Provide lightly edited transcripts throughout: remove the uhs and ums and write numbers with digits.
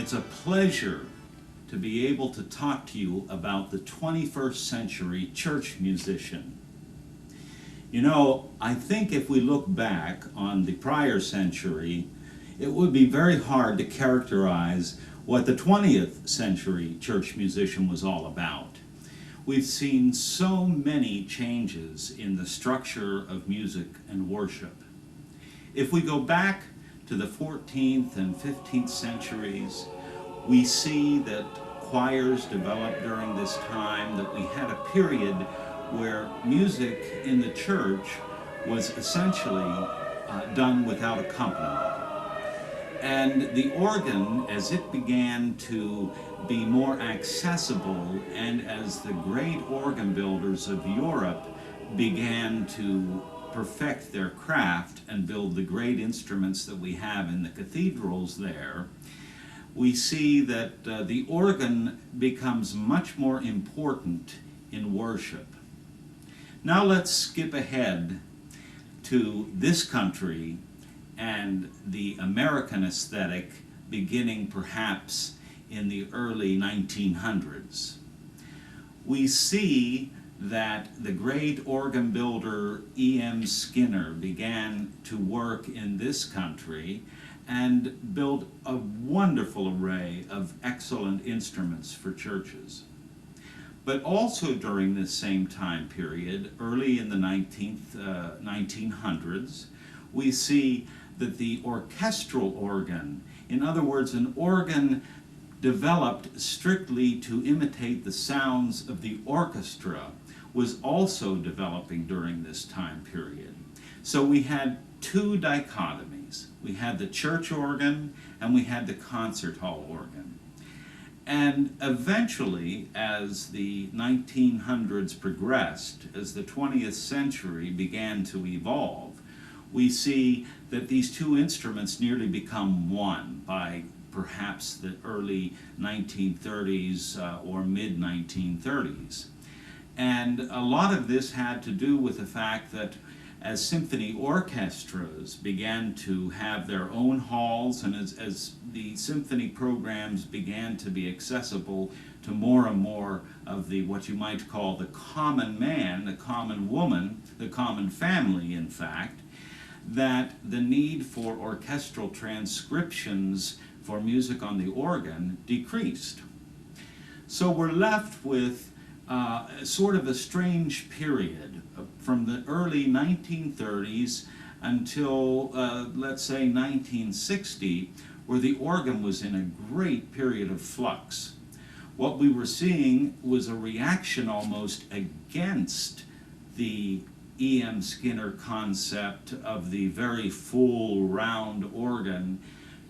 It's a pleasure to be able to talk to you about the 21st century church musician. You know, I think if we look back on the prior century, it would be very hard to characterize what the 20th century church musician was all about. We've seen so many changes in the structure of music and worship. If we go back to the 14th and 15th centuries, we see that choirs developed during this time, that we had a period where music in the church was essentially done without accompaniment. And the organ, as it began to be more accessible, and as the great organ builders of Europe began to perfect their craft and build the great instruments that we have in the cathedrals there, we see that the organ becomes much more important in worship. Now let's skip ahead to this country and the American aesthetic beginning perhaps in the early 1900s. We see that the great organ builder E.M. Skinner began to work in this country and build a wonderful array of excellent instruments for churches. But also during this same time period, early in the 1900s, we see that the orchestral organ, in other words, an organ developed strictly to imitate the sounds of the orchestra, was also developing during this time period. So we had two dichotomies. We had the church organ and we had the concert hall organ. And eventually, as the 1900s progressed, as the 20th century began to evolve, we see that these two instruments nearly become one by perhaps the early 1930s or mid-1930s. And a lot of this had to do with the fact that as symphony orchestras began to have their own halls, and as the symphony programs began to be accessible to more and more of the what you might call the common man, the common woman, the common family, in fact, that the need for orchestral transcriptions for music on the organ decreased. So we're left with sort of a strange period from the early 1930s until, let's say, 1960, where the organ was in a great period of flux. What we were seeing was a reaction almost against the E.M. Skinner concept of the very full round organ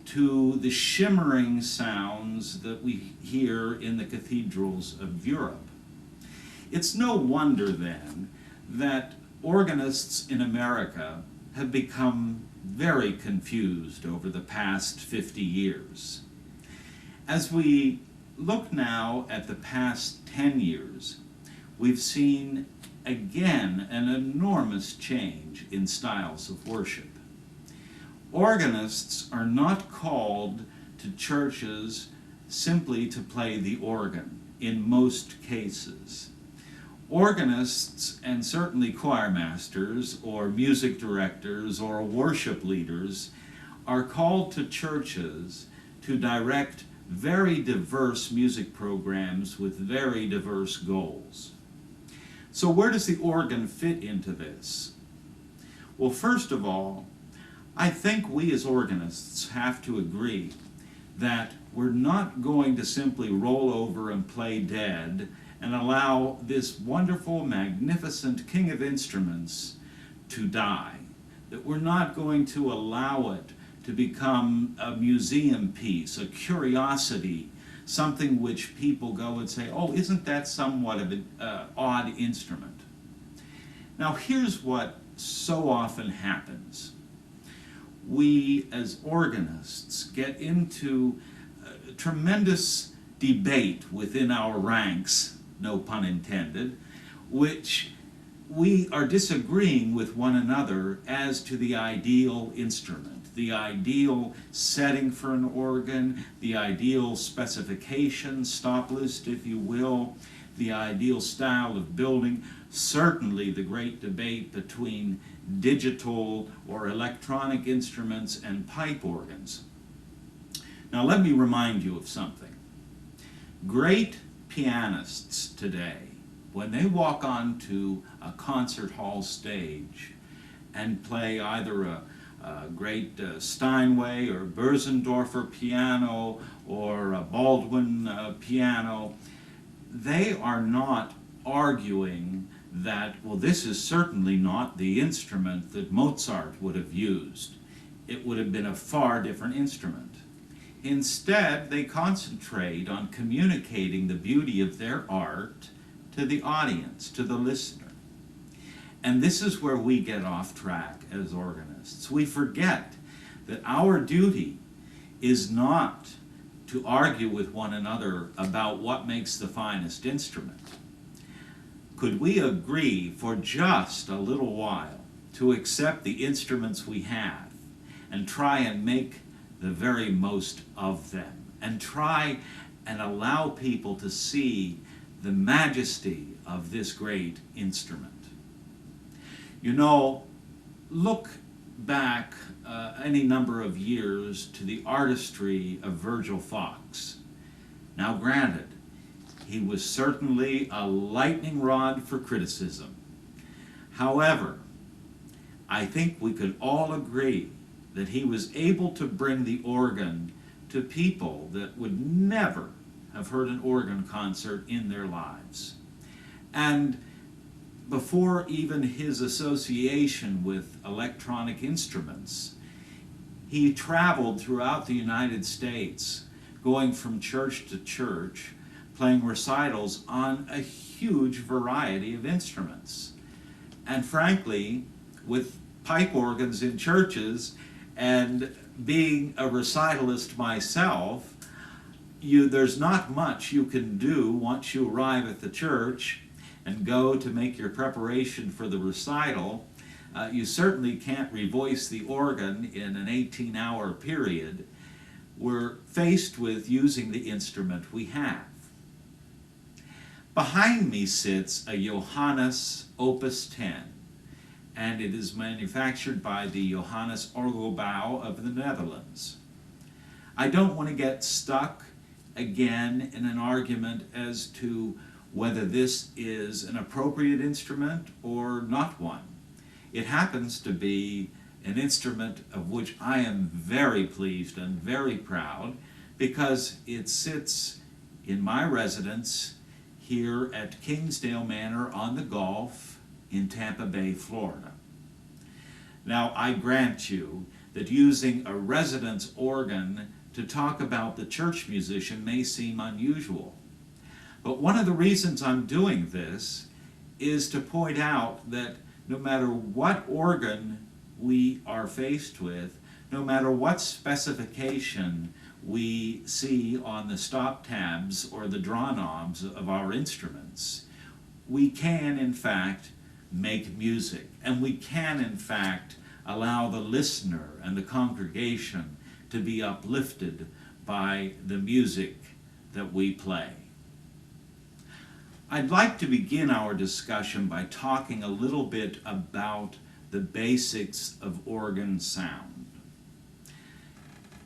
to the shimmering sounds that we hear in the cathedrals of Europe. It's no wonder then that organists in America have become very confused over the past 50 years. As we look now at the past 10 years, we've seen again an enormous change in styles of worship. Organists are not called to churches simply to play the organ in most cases. Organists, and certainly choir masters or music directors or worship leaders, are called to churches to direct very diverse music programs with very diverse goals. So where does the organ fit into this? Well, first of all, I think we as organists have to agree that we're not going to simply roll over and play dead and allow this wonderful, magnificent king of instruments to die. That we're not going to allow it to become a museum piece, a curiosity, something which people go and say, oh, isn't that somewhat of an odd instrument? Now here's what so often happens. We as organists get into tremendous debate within our ranks, no pun intended, which we are disagreeing with one another as to the ideal instrument, the ideal setting for an organ, the ideal specification, stop list if you will, the ideal style of building, certainly the great debate between digital or electronic instruments and pipe organs. Now let me remind you of something. Great pianists today, when they walk onto a concert hall stage and play either a great Steinway or Bösendorfer piano or a Baldwin piano, they are not arguing that, well, this is certainly not the instrument that Mozart would have used. It would have been a far different instrument. Instead, they concentrate on communicating the beauty of their art to the audience, to the listener. And this is where we get off track as organists. We forget that our duty is not to argue with one another about what makes the finest instrument. Could we agree for just a little while to accept the instruments we have and try and make the very most of them, and try and allow people to see the majesty of this great instrument? You know, look back any number of years to the artistry of Virgil Fox. Now granted, he was certainly a lightning rod for criticism. However, I think we could all agree that he was able to bring the organ to people that would never have heard an organ concert in their lives. And before even his association with electronic instruments, he traveled throughout the United States, going from church to church, playing recitals on a huge variety of instruments. And frankly, with pipe organs in churches, and being a recitalist myself, there's not much you can do once you arrive at the church and go to make your preparation for the recital. You certainly can't revoice the organ in an 18-hour period. We're faced with using the instrument we have. Behind me sits a Johannes Opus 10, and it is manufactured by the Johannes Orgelbau of the Netherlands. I don't want to get stuck again in an argument as to whether this is an appropriate instrument or not one. It happens to be an instrument of which I am very pleased and very proud, because it sits in my residence here at Kingsdale Manor on the Gulf in Tampa Bay, Florida. Now, I grant you that using a residence organ to talk about the church musician may seem unusual. But one of the reasons I'm doing this is to point out that no matter what organ we are faced with, no matter what specification we see on the stop tabs or the draw knobs of our instruments, we can in fact make music, and we can in fact allow the listener and the congregation to be uplifted by the music that we play. I'd like to begin our discussion by talking a little bit about the basics of organ sound.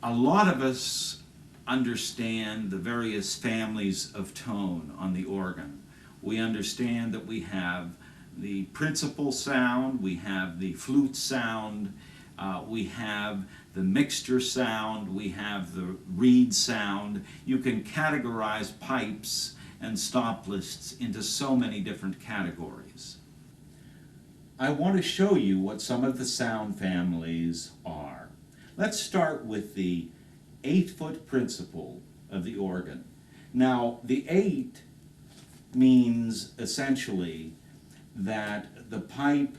A lot of us understand the various families of tone on the organ. We understand that we have the principal sound, we have the flute sound, we have the mixture sound, we have the reed sound. You can categorize pipes and stop lists into so many different categories. I want to show you what some of the sound families are. Let's start with the 8-foot principle of the organ. Now, the 8 means essentially that the pipe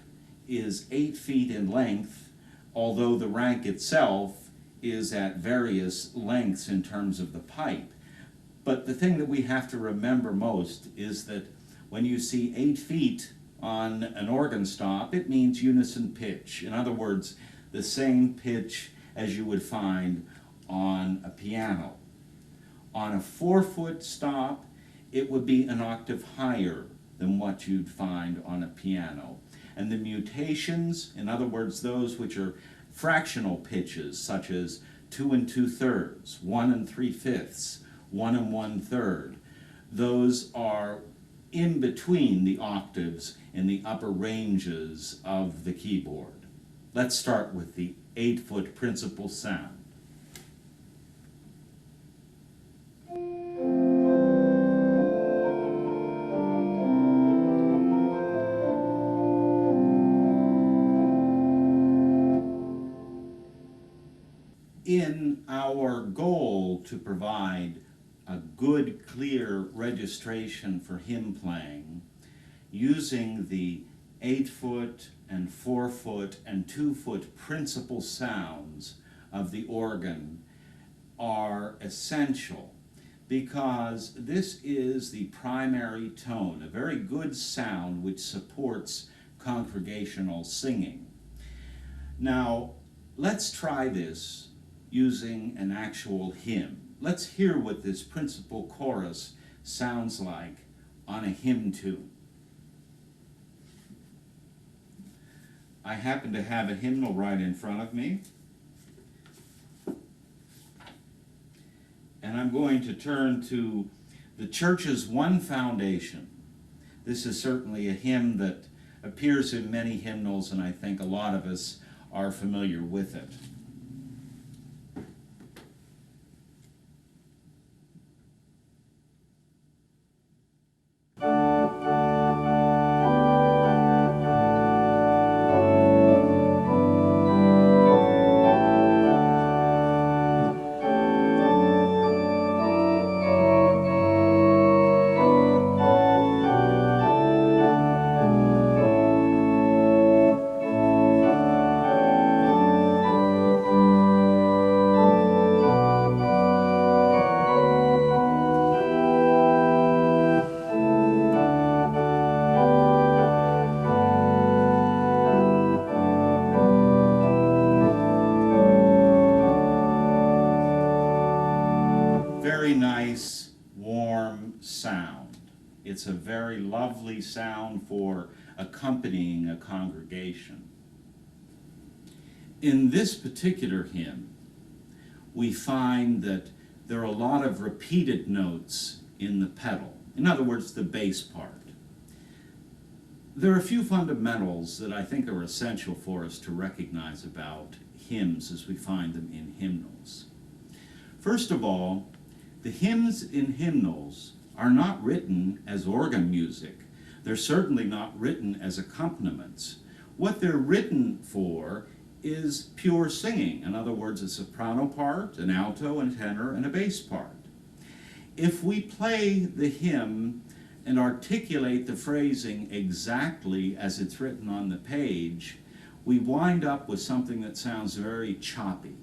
is 8 feet in length, although the rank itself is at various lengths in terms of the pipe. But the thing that we have to remember most is that when you see 8 feet on an organ stop, it means unison pitch. In other words, the same pitch as you would find on a piano. On a 4-foot stop, it would be an octave higher than what you'd find on a piano. And the mutations, in other words, those which are fractional pitches, such as 2 2/3, 1 3/5, 1 1/3, those are in between the octaves in the upper ranges of the keyboard. Let's start with the 8-foot principal sound. In our goal to provide a good, clear registration for hymn playing, using the 8-foot and 4-foot and 2-foot principal sounds of the organ are essential, because this is the primary tone, a very good sound which supports congregational singing. Now, let's try this using an actual hymn. Let's hear what this principal chorus sounds like on a hymn tune. I happen to have a hymnal right in front of me, and I'm going to turn to the church's One Foundation. This is certainly a hymn that appears in many hymnals, and I think a lot of us are familiar with it. Very nice, warm sound. It's a very lovely sound for accompanying a congregation. In this particular hymn, we find that there are a lot of repeated notes in the pedal. In other words, the bass part. There are a few fundamentals that I think are essential for us to recognize about hymns as we find them in hymnals. First of all, the hymns in hymnals are not written as organ music. They're certainly not written as accompaniments. What they're written for is pure singing. In other words, a soprano part, an alto, and a tenor, and a bass part. If we play the hymn and articulate the phrasing exactly as it's written on the page, we wind up with something that sounds very choppy.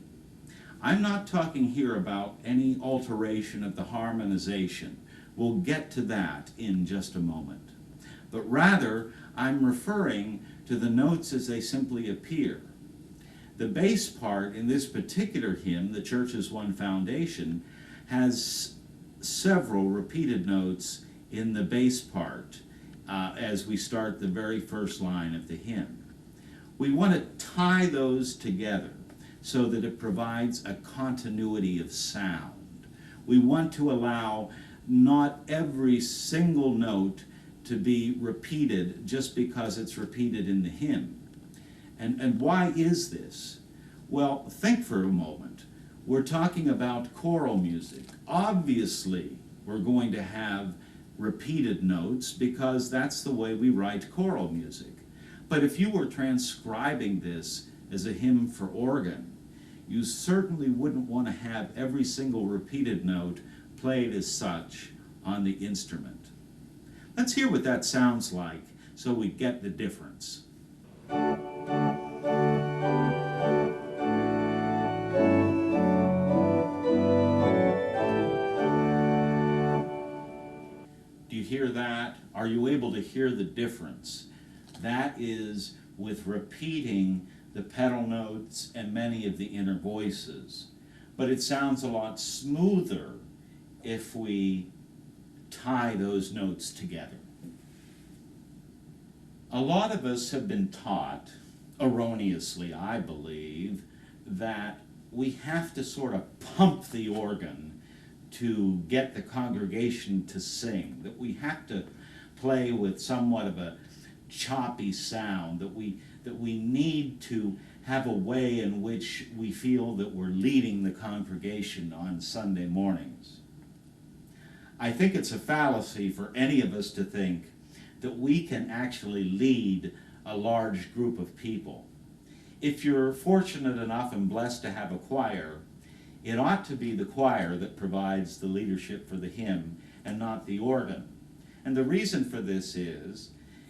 I'm not talking here about any alteration of the harmonization. We'll get to that in just a moment. But rather, I'm referring to the notes as they simply appear. The bass part in this particular hymn, the Church's One Foundation, has several repeated notes in the bass part as we start the very first line of the hymn. We want to tie those together so that it provides a continuity of sound. We want to allow not every single note to be repeated just because it's repeated in the hymn. And why is this? Well, think for a moment. We're talking about choral music. Obviously, we're going to have repeated notes because that's the way we write choral music. But if you were transcribing this as a hymn for organ, you certainly wouldn't want to have every single repeated note played as such on the instrument. Let's hear what that sounds like so we get the difference. Do you hear that? Are you able to hear the difference? That is with repeating the pedal notes, and many of the inner voices. But it sounds a lot smoother if we tie those notes together. A lot of us have been taught, erroneously I believe, that we have to sort of pump the organ to get the congregation to sing, that we have to play with somewhat of a choppy sound, that we need to have a way in which we feel that we're leading the congregation on Sunday mornings. I think it's a fallacy for any of us to think that we can actually lead a large group of people. If you're fortunate enough and blessed to have a choir, it ought to be the choir that provides the leadership for the hymn and not the organ. And the reason for this is,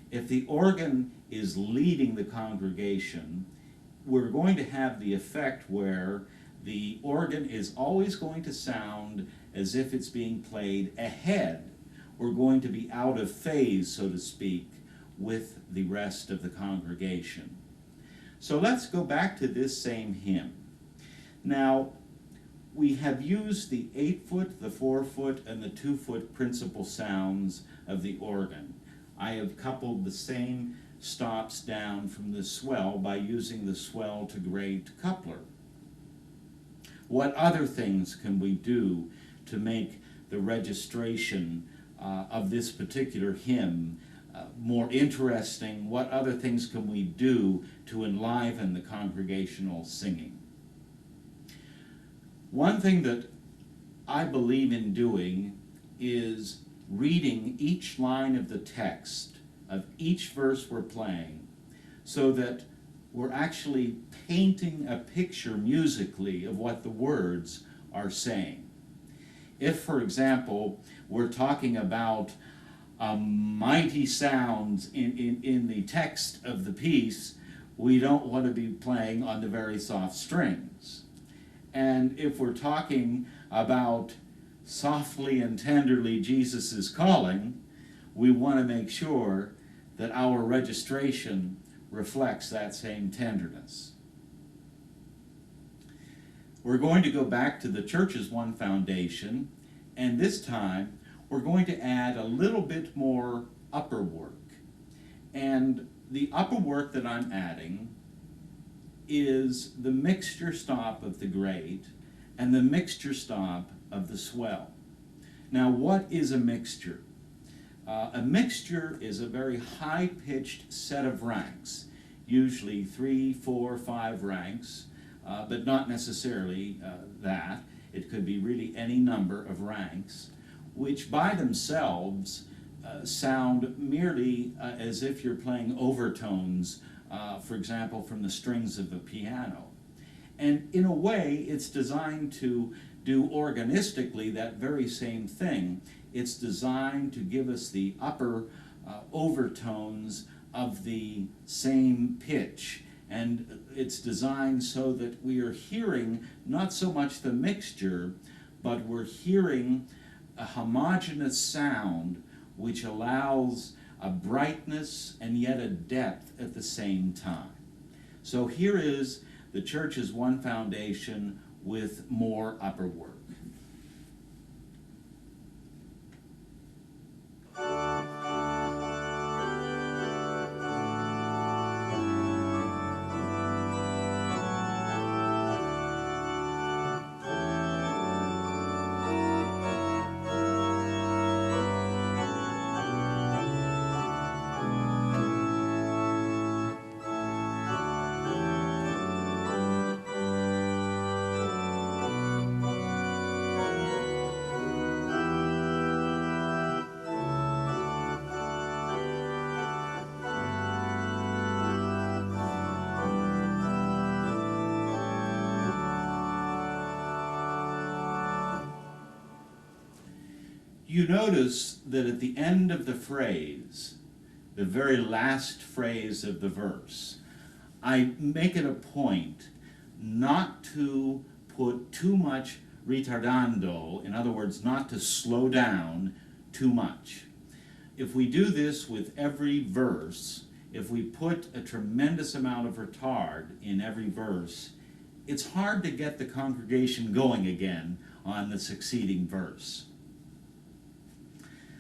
if the organ is leading the congregation, we're going to have the effect where the organ is always going to sound as if it's being played ahead. We're going to be out of phase, so to speak, with the rest of the congregation. So let's go back to this same hymn. Now, we have used the 8-foot, the 4-foot, and the 2-foot principal sounds of the organ. I have coupled the same stops down from the swell by using the swell to grade coupler. What other things can we do to make the registration of this particular hymn more interesting? What other things can we do to enliven the congregational singing? One thing that I believe in doing is reading each line of the text of each verse we're playing so that we're actually painting a picture musically of what the words are saying. If, for example, we're talking about mighty sounds in the text of the piece, we don't want to be playing on the very soft strings. And if we're talking about softly and tenderly Jesus is calling, we want to make sure that our registration reflects that same tenderness. We're going to go back to the church's one foundation, and this time we're going to add a little bit more upper work. And the upper work that I'm adding is the mixture stop of the grade and the mixture stop of the swell. Now, what is a mixture? A mixture is a very high-pitched set of ranks, usually 3, 4, 5 ranks, but not necessarily that. It could be really any number of ranks, which by themselves sound merely as if you're playing overtones, for example, from the strings of a piano. And in a way, it's designed to do organistically that very same thing. It's designed to give us the upper overtones of the same pitch. And it's designed so that we are hearing not so much the mixture, but we're hearing a homogeneous sound which allows a brightness and yet a depth at the same time. So here is the church's one foundation with more upper work. You notice that at the end of the phrase, the very last phrase of the verse, I make it a point not to put too much ritardando, in other words, not to slow down too much. If we do this with every verse, if we put a tremendous amount of retard in every verse, it's hard to get the congregation going again on the succeeding verse.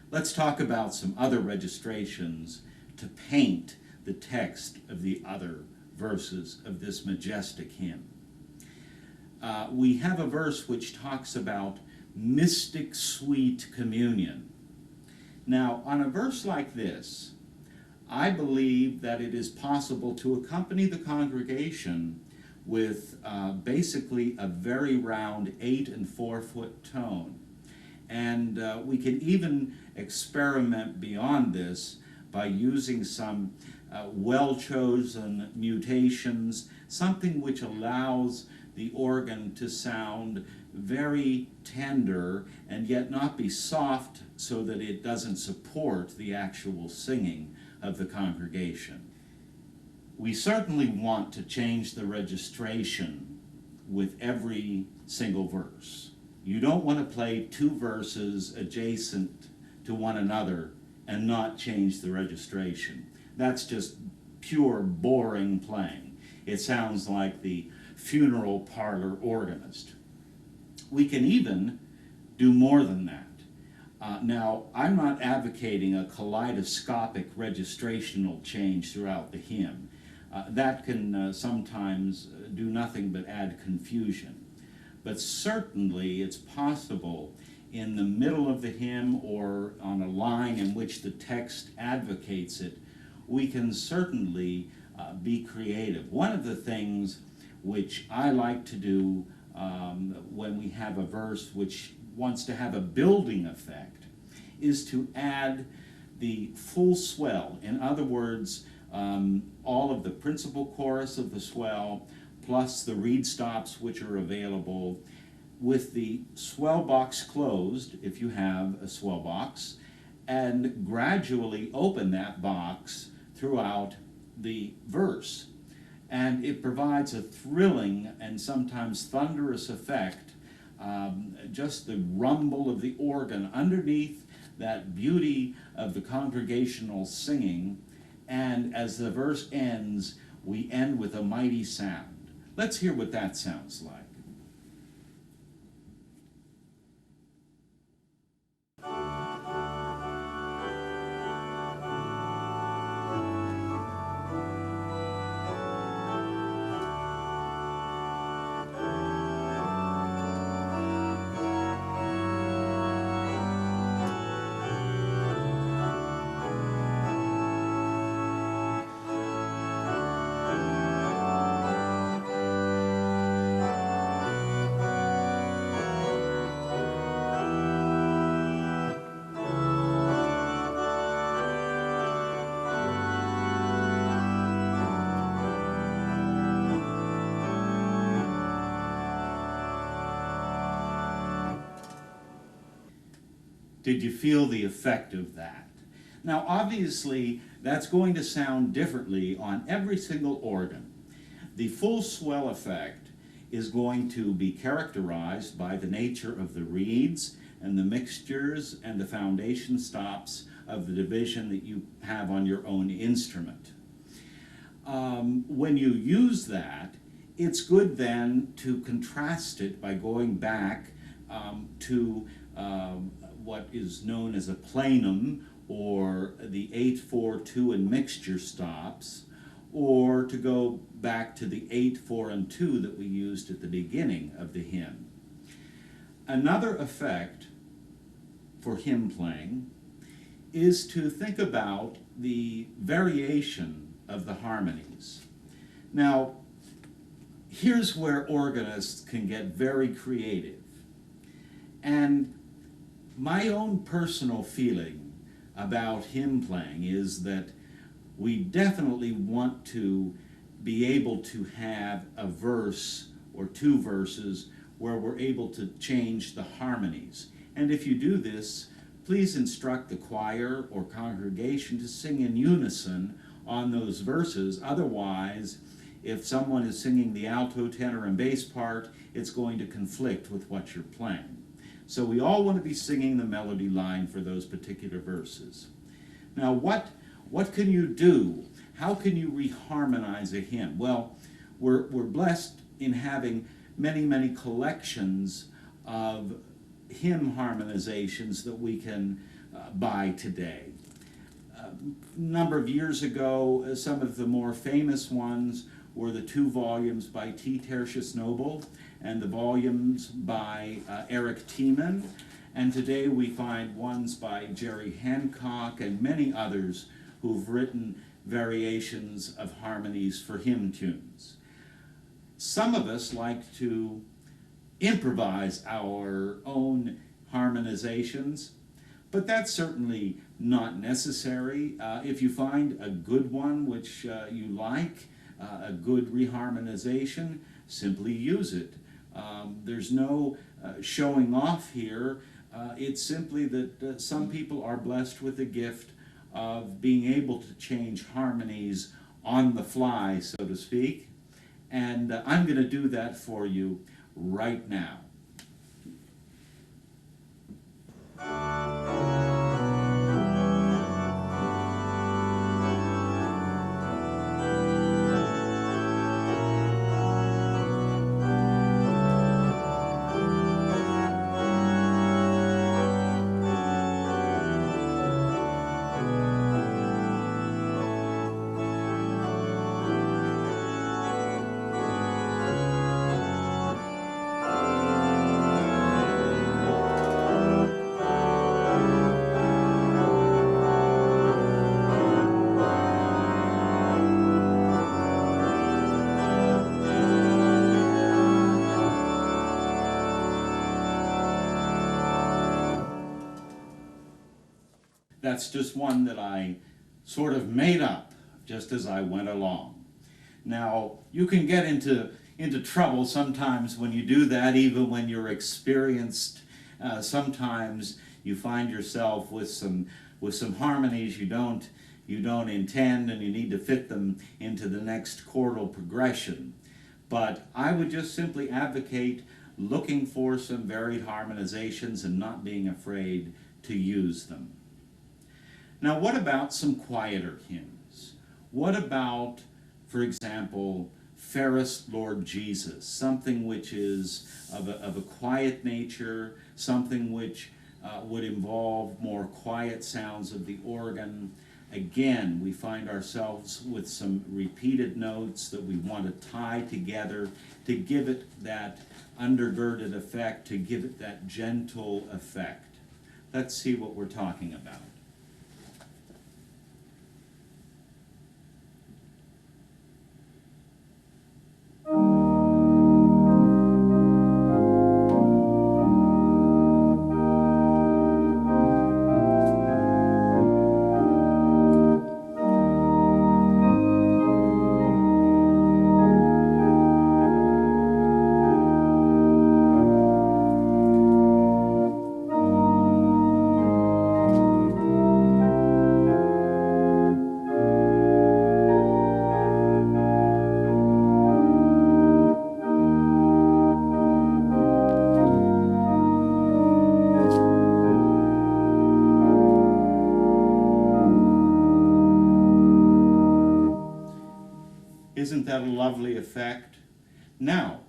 Let's talk about some other registrations to paint the text of the other verses of this majestic hymn. We have a verse which talks about mystic sweet communion. Now, on a verse like this, I believe that it is possible to accompany the congregation with basically a very round 8 and 4 foot tone. And we can even experiment beyond this by using some well-chosen mutations, something which allows the organ to sound very tender and yet not be soft so that it doesn't support the actual singing of the congregation. We certainly want to change the registration with every single verse. You don't want to play 2 verses adjacent to one another and not change the registration. That's just pure boring playing. It sounds like the funeral parlor organist. We can even do more than that. Now, I'm not advocating a kaleidoscopic registrational change throughout the hymn. That can sometimes do nothing but add confusion. But certainly it's possible in the middle of the hymn or on a line in which the text advocates it, we can certainly be creative. One of the things which I like to do when we have a verse which wants to have a building effect is to add the full swell. In other words, all of the principal chorus of the swell plus the reed stops which are available with the swell box closed, if you have a swell box, and gradually open that box throughout the verse. And it provides a thrilling and sometimes thunderous effect, just the rumble of the organ underneath that beauty of the congregational singing, and as the verse ends, we end with a mighty sound. Let's hear what that sounds like. Did you feel the effect of that? Now, obviously, that's going to sound differently on every single organ. The full swell effect is going to be characterized by the nature of the reeds and the mixtures and the foundation stops of the division that you have on your own instrument. When you use that, it's good then to contrast it by going back to what is known as a planum, or the 8, 4, 2 and mixture stops, or to go back to the 8, 4 and 2 that we used at the beginning of the hymn. Another effect for hymn playing is to think about the variation of the harmonies. Now, here's where organists can get very creative. And my own personal feeling about hymn playing is that we definitely want to be able to have a verse or 2 verses where we're able to change the harmonies. And if you do this, please instruct the choir or congregation to sing in unison on those verses. Otherwise, if someone is singing the alto, tenor, and bass part, it's going to conflict with what you're playing. So we all want to be singing the melody line for those particular verses. Now, what What can you do? How can you reharmonize a hymn? Well, we're blessed in having many, many collections of hymn harmonizations that we can buy today. A number of years ago, some of the more famous ones were the 2 volumes by T. Tertius Noble and the volumes by Eric Tiemann. And today we find ones by Jerry Hancock and many others who've written variations of harmonies for hymn tunes. Some of us like to improvise our own harmonizations, but that's certainly not necessary. If you find a good one which you like, a good reharmonization, simply use it. There's no showing off here. It's simply that some people are blessed with the gift of being able to change harmonies on the fly, so to speak. And I'm going to do that for you right now. That's just one that I sort of made up just as I went along. Now, you can get into trouble sometimes when you do that, even when you're experienced. Sometimes you find yourself with some harmonies you don't intend, and you need to fit them into the next chordal progression. But I would just simply advocate looking for some varied harmonizations and not being afraid to use them. Now, what about some quieter hymns? What about, for example, Fairest Lord Jesus, something which is of a quiet nature, something which would involve more quiet sounds of the organ. Again, we find ourselves with some repeated notes that we want to tie together to give it that undergirded effect, to give it that gentle effect. Let's see what we're talking about. Isn't that a lovely effect? Now,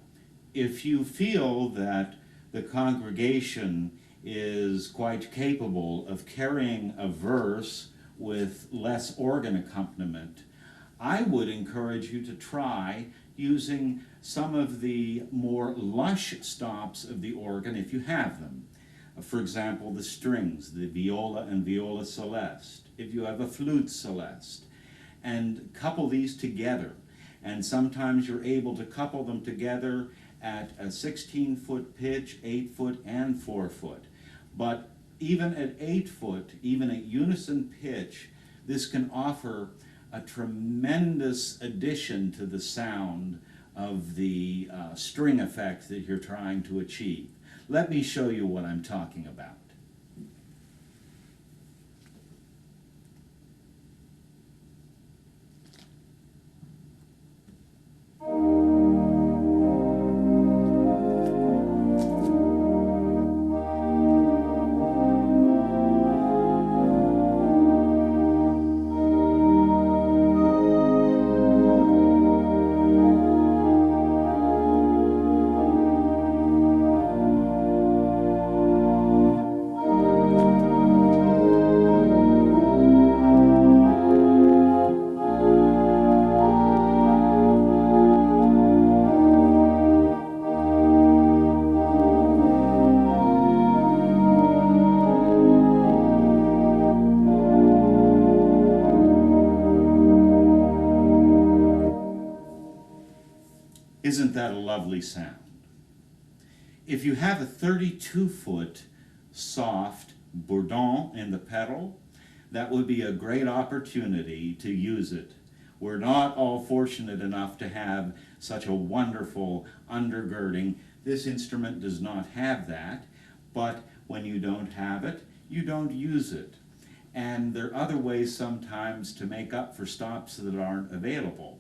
if you feel that the congregation is quite capable of carrying a verse with less organ accompaniment, I would encourage you to try using some of the more lush stops of the organ if you have them. For example, the strings, the viola and viola celeste, if you have a flute celeste, and couple these together. And sometimes you're able to couple them together at a 16-foot pitch, 8-foot, and 4-foot. But even at 8-foot, even at unison pitch, this can offer a tremendous addition to the sound of the string effect that you're trying to achieve. Let me show you what I'm talking about. Isn't that a lovely sound? If you have a 32-foot soft bourdon in the pedal, that would be a great opportunity to use it. We're not all fortunate enough to have such a wonderful undergirding. This instrument does not have that, but when you don't have it, you don't use it. And there are other ways sometimes to make up for stops that aren't available.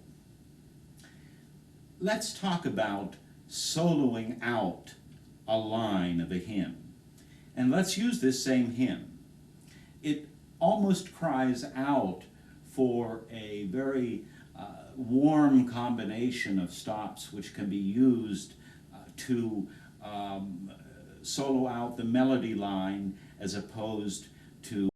Let's talk about soloing out a line of a hymn. And let's use this same hymn. It almost cries out for a very warm combination of stops which can be used to solo out the melody line as opposed to